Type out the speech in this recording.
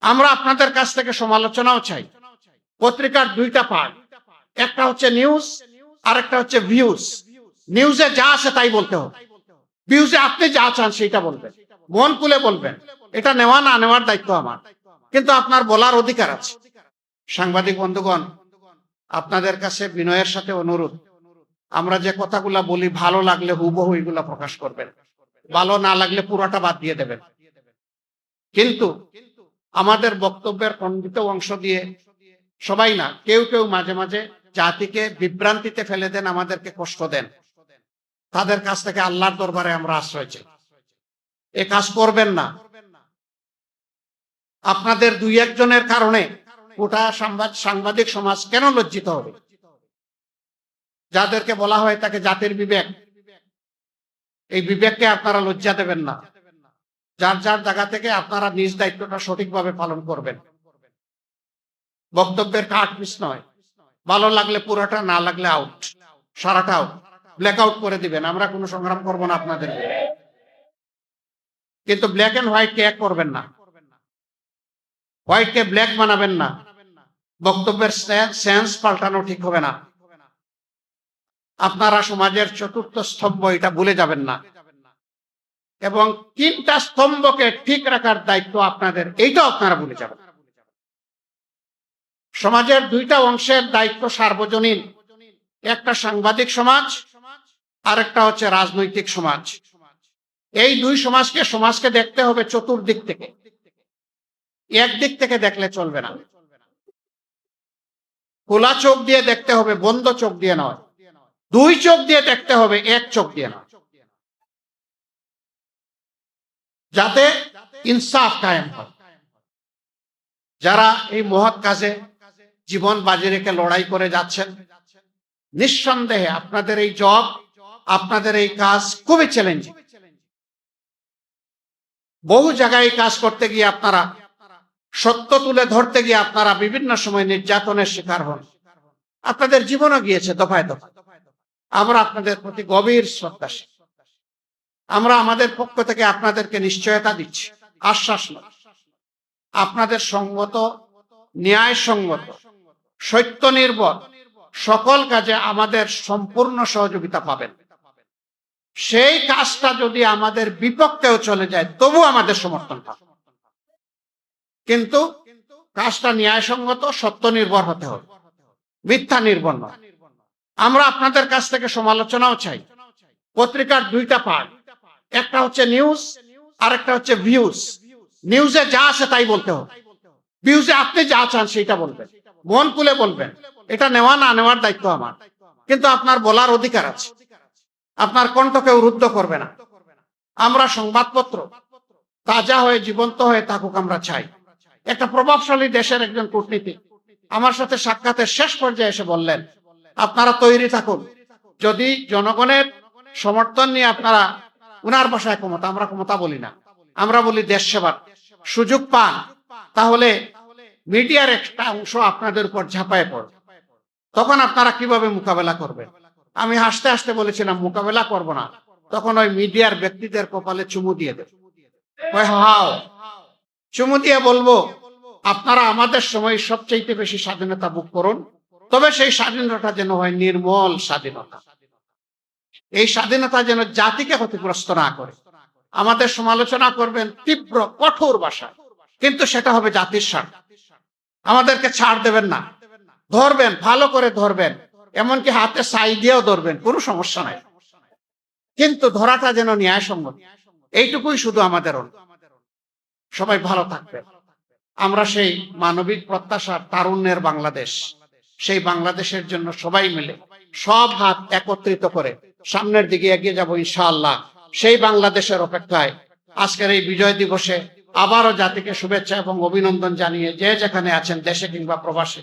আমরা আপনাদের কাছ থেকে সমালোচনাও চাই। পত্রিকার দুইটা পার্ট, একটা হচ্ছে নিউজ আর একটা হচ্ছে ভিউজ। নিউজে যা আছে তাই বলতে হবে, ভিউজে আপনি যা চান সেটা বলবেন, মন খুলে বলবেন। এটা নেওয়া না নেওয়ার দায়িত্ব আমার, কিন্তু আপনার বলার অধিকার আছে। সাংবাদিক বন্ধুগণ, আপনাদের কাছে বিনয়ের সাথে অনুরোধ, আমরা যে কথাগুলা বলি ভালো লাগলে হুবহু এগুলা প্রকাশ করবেন, ভালো না লাগলে পুরোটা বাদ দিয়ে দেবেন। কিন্তু আমাদের বক্তব্যের খণ্ডিত অংশ দিয়ে সবাই না, কেউ কেউ মাঝে মাঝে জাতিকে বিভ্রান্তিতে ফেলে দেন, আমাদেরকে কষ্ট দেন। তাদের কাছ থেকে আল্লাহর দরবারে আমরা আশ্রয় চাই, এ কাজ করবেন না। আপনাদের দুই একজনের কারণে গোটা সাংবাদিক সমাজ কেন লজ্জিত হবে? যাদেরকে বলা হয় তাকে জাতির বিবেক, এই বিবেককে আপনারা লজ্জা দেবেন না। যার যার জায়গা থেকে আপনারা নিজ দায়িত্বটা সঠিকভাবে পালন করবেন। বক্তব্যের কাট মিস নয়, ভালো লাগলে পুরোটা, না লাগলে আউট, সারাটা আউট, ব্ল্যাক আউট করে দিবেন। আমরা কোনো সংগ্রাম করবো না আপনাদের, কিন্তু ব্ল্যাক এন্ড হোয়াইট কে এক করবেন না, হোয়াইট কে ব্ল্যাক বানাবেন না। বক্তব্যের সেন্স পাল্টানো ঠিক হবে না। আপনারা সমাজের চতুর্থ স্তম্ভ, এটা ভুলে যাবেন না। এবং তিনটা স্তম্ভকে ঠিক রাখার দায়িত্ব আপনাদের, এইটাও আপনারা ভুলে যাবেন। সমাজের দুইটা অংশের দায়িত্ব সার্বজনীন, একটা সাংবাদিক সমাজ আর একটা হচ্ছে রাজনৈতিক সমাজ। এই দুই সমাজকে দেখতে হবে চতুর্দিক থেকে, একদিক থেকে দেখলে চলবে না। খোলা চোখ দিয়ে দেখতে হবে, বন্ধ চোখ দিয়ে নয়। দুই চোখ দিয়ে দেখতে হবে, এক চোখ দিয়ে নয়, যাতে ইনসাফ কায়েম হয়। যারা এই মহৎ কাজে জীবন বাজি রেখে লড়াই করে যাচ্ছেন, নিঃসন্দেহে আপনাদের এই জব, আপনাদের এই কাজ খুবই চ্যালেঞ্জিং। বহু জায়গায় কাজ করতে গিয়ে আপনারা, সত্য তুলে ধরতে গিয়ে আপনারা বিভিন্ন সময় নির্যাতনের শিকার হন। আপনাদের জীবনও গিয়েছে দফায় দফায়। আমরা আপনাদের প্রতি গভীর শ্রদ্ধাশীল। আমরা আমাদের পক্ষ থেকে আপনাদেরকে নিশ্চয়তা দিচ্ছি, আশ্বাস নয়, আপনাদের সঙ্গত, ন্যায়সঙ্গত, সত্য নির্ভর সকল কাজে আমাদের সম্পূর্ণ সহযোগিতা পাবেন। সেই কাজটা যদি আমাদের বিপক্ষেও চলে যায় তবু আমাদের সমর্থন পাবে, কিন্তু কাজটা ন্যায়সঙ্গত, সত্য নির্ভর হতে হবে, মিথ্যা নির্ভর নয়। আমরা আপনাদের কাছ থেকে সমালোচনাও চাই। পত্রিকার দুইটা পার্ট, একটা হচ্ছে নিউজ আর একটা হচ্ছে ভিউজ। নিউজে যা আছে তাই বলতে হবে, ভিউজে আপনি যা চান সেটা বলবেন, মন খুলে বলবেন। এটা নেওয়া না নেওয়ার দায়িত্ব আমার, কিন্তু আপনার বলার অধিকার আছে। আপনার কণ্ঠ কেউ রুদ্ধ করবে না। আমরা সংবাদপত্র তাজা হয়ে, জীবন্ত হয়ে থাকুক আমরা চাই। একটা প্রভাবশালী দেশের একজন কূটনীতিক আমার সাথে সাক্ষাতের শেষ পর্যায়ে এসে বললেন, আপনারা তৈরি থাকুন, যদি জনগণের সমর্থন নিয়ে আপনারা, উনার ভাষায় ক্ষমতা, আমরা ক্ষমতা বলি না, আমরা বলি দেশ সেবার সুযোগ পান, তাহলে মিডিয়ার একটা অংশ আপনাদের উপর ঝাঁপায় পড়বে। তখন আপনারা কিভাবে মোকাবেলা করবেন? আমি হাসতে হাসতে বলেছিলাম, মোকাবেলা করব না। তখন ওই মিডিয়ার ব্যক্তিদের কপালে চুমু দিয়ে দেব, হাও চুমু দিয়ে বলবো, আপনারা আমাদের সময় সবচেয়ে বেশি স্বাধীনতা ভোগ করুন, তবে সেই স্বাধীনতা যেন হয় নির্মল স্বাধীনতা। এই স্বাধীনতা যেন জাতিকে ক্ষতিগ্রস্ত না করে। আমাদের সমালোচনা করবেন তীব্র কঠোর ভাষায়, কিন্তু সেটা হবে জাতির স্বার্থে। আমাদেরকে ছাড় দেবেন না, ধরবেন, ভালো করে ধরবেন, এমনকি হাতে ছাই দিয়েও ধরবেন, কোনো সমস্যা নাই, কিন্তু ধরাটা যেন ন্যায়সঙ্গত। এইটুকুই শুধু আমাদের অনুরোধ। সবাই ভালো থাকবেন। আমরা সেই মানবিক প্রত্যাশার তারুণ্যের বাংলাদেশ, সেই বাংলাদেশের জন্য সবাই মিলে সব হাত একত্রিত করে সামনের দিকে এগিয়ে যাব ইনশাআল্লাহ। সেই বাংলাদেশের অপেক্ষায় আজকের এই বিজয় দিবসে আবারও জাতিকে শুভেচ্ছা এবং অভিনন্দন জানিয়ে, যে যেখানে আছেন দেশে কিংবা প্রবাসে,